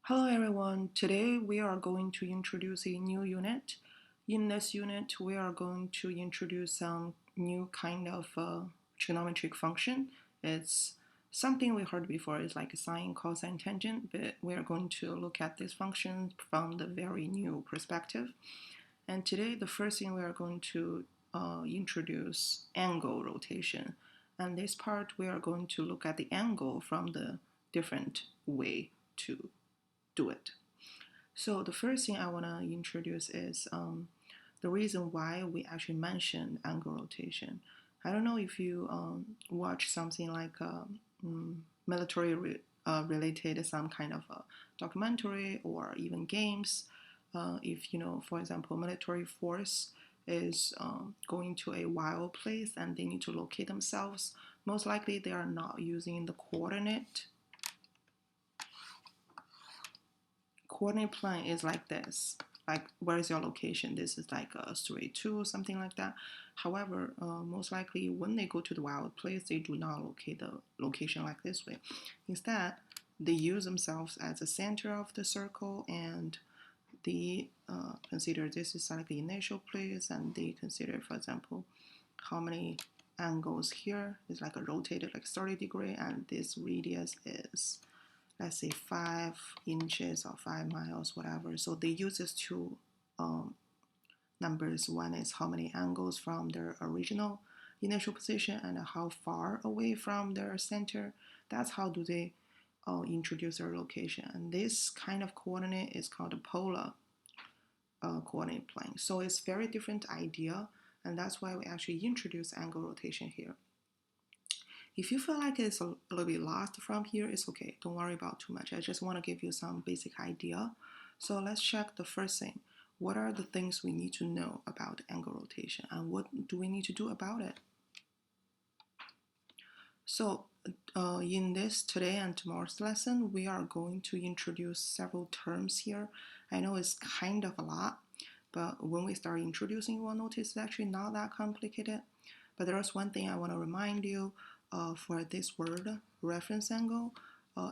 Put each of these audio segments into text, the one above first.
Hello everyone, today we are going to introduce a new unit. In this unit, we are going to introduce some new kind of trigonometric function. It's something we heard before, it's like sine, cosine, tangent, but we are going to look at this function from the very new perspective. And today, the first thing we are going to introduce angle rotation. And this part, we are going to look at the angle from the different way to do it. So the first thing I want to introduce is the reason why we actually mentioned angle rotation. I don't know if you watch something like military related, some kind of a documentary or even games. If you know, for example, military force is going to a wild place and they need to locate themselves, most likely they are not using the coordinate plane is like this, like where is your location, this is like a 3 2 something like that. However, most likely when they go to the wild place, they do not locate the location like this way. Instead, they use themselves as the center of the circle, and they consider this is like the initial place, and they consider, for example, how many angles here is like a rotated like 30 degree, and this radius is, let's say, 5 inches or 5 miles, whatever. So they use these two numbers. One is how many angles from their original initial position and how far away from their center. That's how do they introduce their location. And this kind of coordinate is called a polar coordinate plane. So it's very different idea, and that's why we actually introduce angle rotation here. If you feel like it's a little bit lost from here, it's okay. Don't worry about too much. I just want to give you some basic idea. So let's check the first thing. What are the things we need to know about angle rotation, and what do we need to do about it? So in this today and tomorrow's lesson, we are going to introduce several terms here. I know it's kind of a lot, but when we start introducing, you will notice it's actually not that complicated. But there's one thing I want to remind you. For this word, reference angle,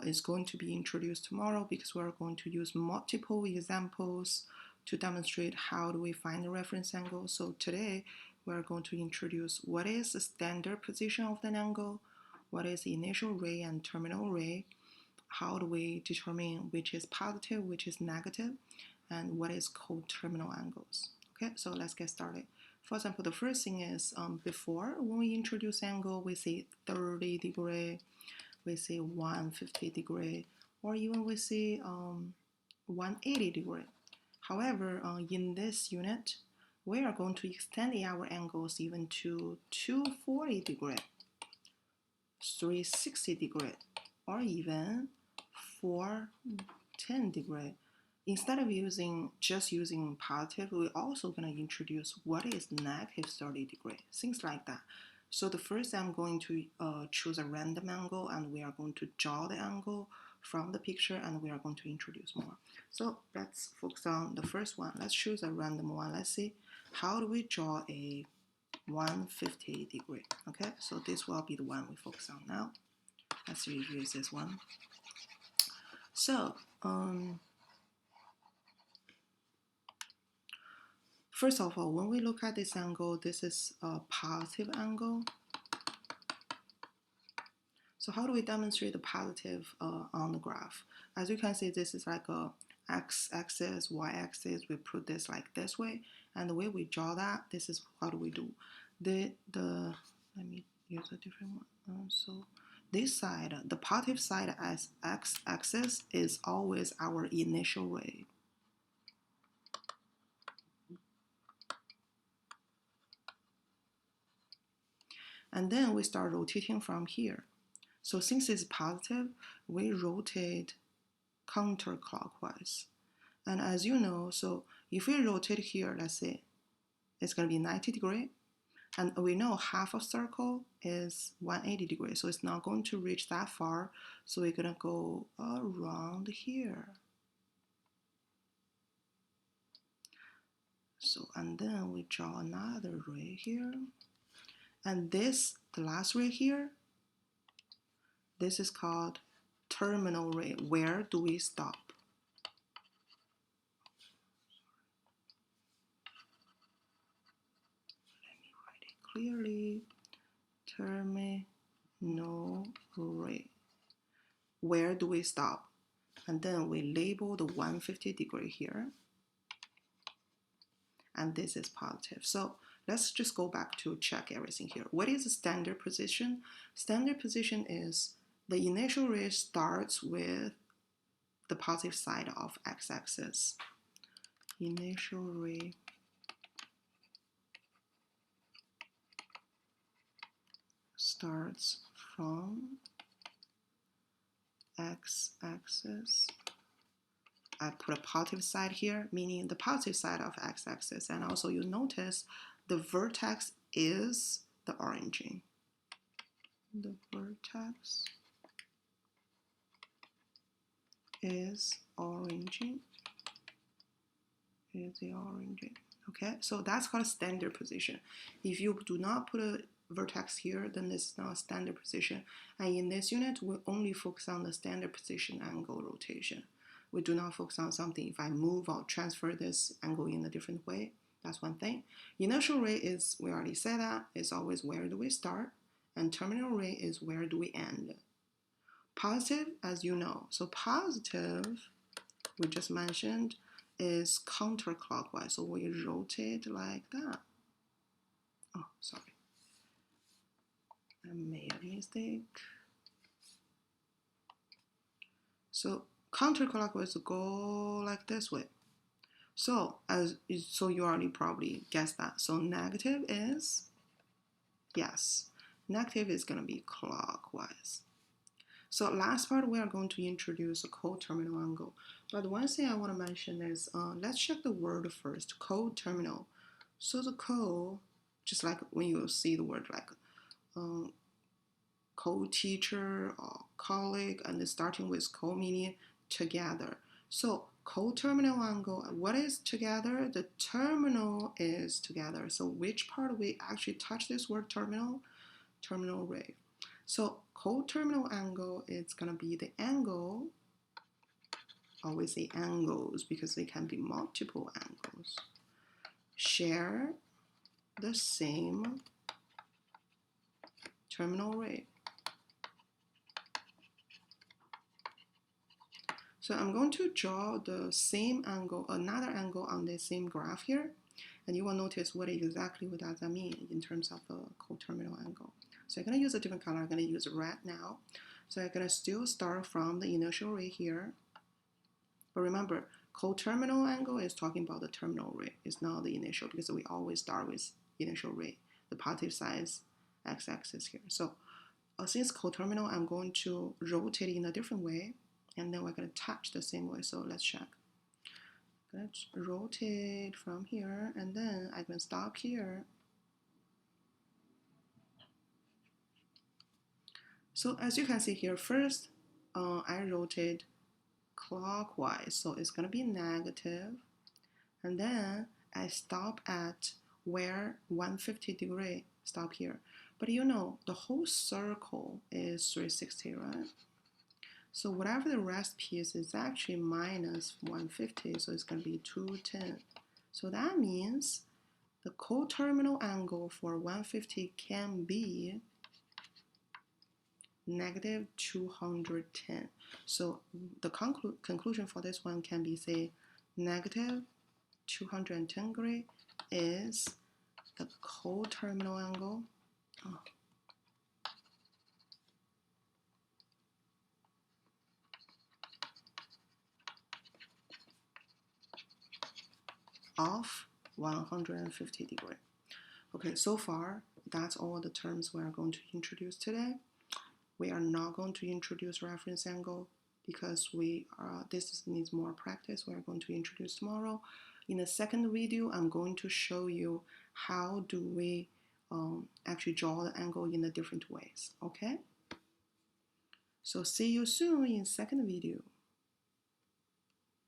is going to be introduced tomorrow, because we're going to use multiple examples to demonstrate how do we find the reference angle. So today we're going to introduce what is the standard position of an angle, what is the initial ray and terminal ray, how do we determine which is positive, which is negative, and what is coterminal angles. Okay, so let's get started. For example, the first thing is before, when we introduce angle, we say 30 degree, we say 150 degree, or even we say 180 degree. However, in this unit, we are going to extend our angles even to 240 degree, 360 degree, or even 410 degree. Instead of just using positive, we're also going to introduce what is negative 30 degree, things like that. So the first, I'm going to choose a random angle, and we are going to draw the angle from the picture, and we are going to introduce more. So let's focus on the first one. Let's choose a random one. Let's see, how do we draw a 150 degree? Okay, so this will be the one we focus on now. Let's review this one. So first of all, when we look at this angle, this is a positive angle. So how do we demonstrate the positive on the graph? As you can see, this is like a x-axis, y-axis. We put this like this way, and the way we draw that, this is how do we do. Let me use a different one. So this side, the positive side as x-axis is always our initial ray. And then we start rotating from here. So since it's positive, we rotate counterclockwise. And as you know, so if we rotate here, let's say it's going to be 90 degree, and we know half a circle is 180 degrees, so it's not going to reach that far, so we're going to go around here. So, and then we draw another ray here, and this, the last ray here, this is called terminal ray. Where do we stop? clearly terminal rate. Where do we stop? And then we label the 150 degree here. And this is positive. So let's just go back to check everything here. What is the standard position? Standard position is the initial rate starts with the positive side of x-axis. Initial rate starts from x-axis. I put a positive side here, meaning the positive side of x-axis. And also you notice the vertex is the origin. The vertex is origin. Is the origin. Okay, so that's called standard position. If you do not put a vertex here, then this is not a standard position. And in this unit, we only focus on the standard position angle rotation. We do not focus on something. If I move or transfer this angle in a different way, that's one thing. Initial rate is, we already said that, is always where do we start, and terminal rate is where do we end. Positive, as you know. So positive, we just mentioned, is counterclockwise. So we rotate like that. Oh, sorry. I made a mistake. So counterclockwise go like this way. So you already probably guessed that. So negative is, yes, negative is going to be clockwise. So last part, we are going to introduce a coterminal angle. But one thing I want to mention is, let's check the word first, coterminal. So the co, just like when you see the word like co-teacher or colleague, and starting with co meaning together. So coterminal angle, what is together? The terminal is together. So which part we actually touch this word terminal? Terminal rate. So coterminal angle is going to be the angle, always say angles because they can be multiple angles, share the same terminal rate. So I'm going to draw the same angle, another angle on the same graph here, and you will notice what exactly what does that mean in terms of the coterminal angle. So I'm going to use a different color. I'm going to use red now. So I'm going to still start from the initial rate here. But remember, coterminal angle is talking about the terminal rate. It's not the initial, because we always start with initial rate, the positive side x-axis here. So since coterminal, I'm going to rotate it in a different way. And then we're going to touch the same way. So let's check. Let's rotate from here, and then I can stop here. So as you can see here, first I rotate clockwise, so it's going to be negative. And then I stop at where 150 degree, stop here. But you know, the whole circle is 360, right? So whatever the rest piece is actually minus 150, so it's going to be 210. So that means the coterminal angle for 150 can be negative 210. So the conclusion for this one can be, say, negative 210 degree is the coterminal angle. Of 150 degree. Okay, so far that's all the terms we are going to introduce today. We are not going to introduce reference angle because this needs more practice. We are going to introduce tomorrow. In the second video, I'm going to show you how do we actually draw the angle in the different ways. Okay, so see you soon in second video.